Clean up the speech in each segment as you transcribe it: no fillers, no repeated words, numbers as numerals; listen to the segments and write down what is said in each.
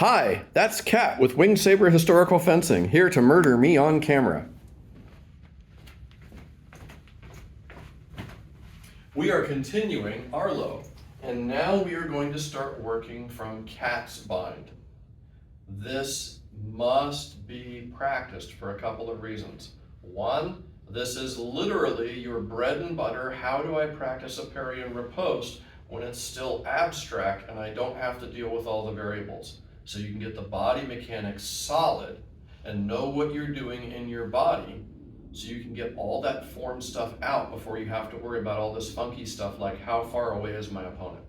Hi, that's Kat with Winged Saber Historical Fencing, here to murder me on camera. We are continuing Arlow, and now we are going to start working from cat's bind. This must be practiced for a couple of reasons. One, this is literally your bread and butter. How do I practice a parry and riposte when it's still abstract and I don't have to deal with all the variables? So you can get the body mechanics solid and know what you're doing in your body, so you can get all that form stuff out before you have to worry about all this funky stuff like how far away is my opponent.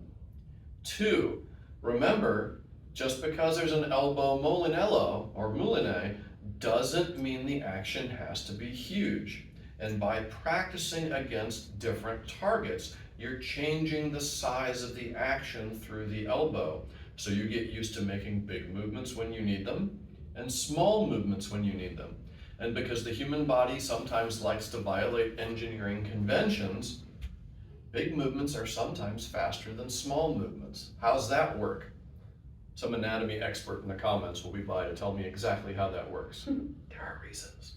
Two, remember, just because there's an elbow molinello or moulinet doesn't mean the action has to be huge. And by practicing against different targets, you're changing the size of the action through the elbow. So you get used to making big movements when you need them and small movements when you need them. And because the human body sometimes likes to violate engineering conventions, big movements are sometimes faster than small movements. How's that work? Some anatomy expert in the comments will be by to tell me exactly how that works. There are reasons.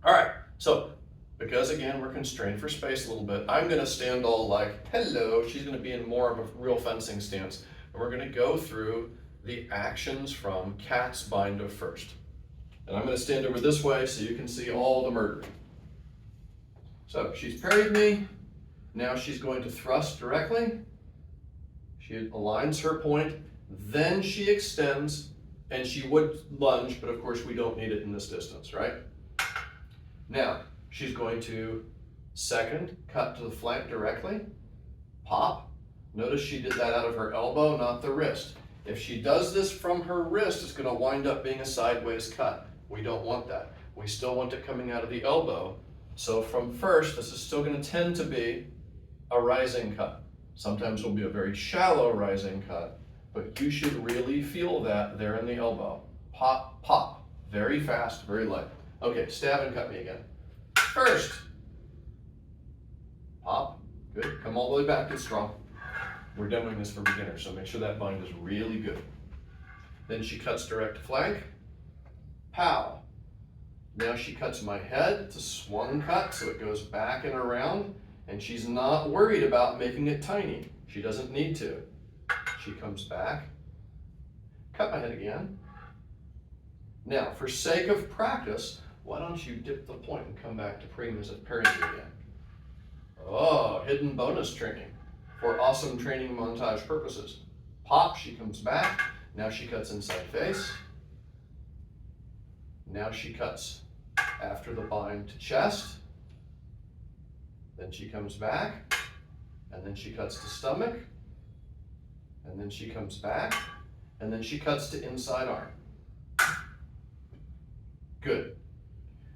All right, so because again, we're constrained for space a little bit, I'm gonna stand all like, hello, she's gonna be in more of a real fencing stance. And we're gonna go through the actions from cat's bind of first. And I'm gonna stand over this way so you can see all the murder. So she's parried me. Now she's going to thrust directly. She aligns her point, then she extends, and she would lunge, but of course we don't need it in this distance, right? Now, she's going to second, cut to the flank directly, pop. Notice she did that out of her elbow, not the wrist. If she does this from her wrist, it's gonna wind up being a sideways cut. We don't want that. We still want it coming out of the elbow. So from first, this is still gonna tend to be a rising cut. Sometimes it'll be a very shallow rising cut, but you should really feel that there in the elbow. Pop, pop, very fast, very light. Okay, stab and cut me again. First, pop, good, come all the way back, good, strong. We're demoing this for beginners, so make sure that bind is really good. Then she cuts direct flank, pow. Now she cuts my head, it's a swung cut, so it goes back and around, and she's not worried about making it tiny. She doesn't need to. She comes back, cut my head again. Now, for sake of practice, why don't you dip the point and come back to premas and parrying again? Oh, hidden bonus training for awesome training montage purposes. Pop, she comes back. Now she cuts inside face. Now she cuts after the bind to chest. Then she comes back, and then she cuts to stomach, and then she comes back, and then she cuts to inside arm. Good.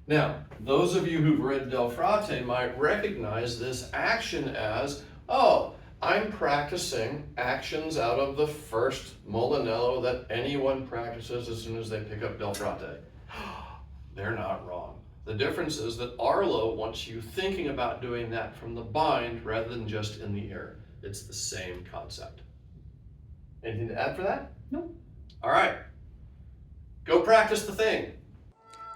Now, those of you who've read Del Frate might recognize this action as, oh, I'm practicing actions out of the first Molinello that anyone practices as soon as they pick up Del Frate. They're not wrong. The difference is that Arlow wants you thinking about doing that from the bind rather than just in the air. It's the same concept. Anything to add for that? No. All right. Go practice the thing.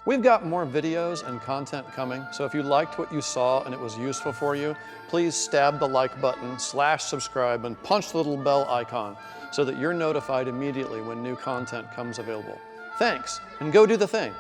We've got more videos and content coming, so if you liked what you saw and it was useful for you, please stab the like button, /subscribe, and punch the little bell icon so that you're notified immediately when new content comes available. Thanks, and go do the thing.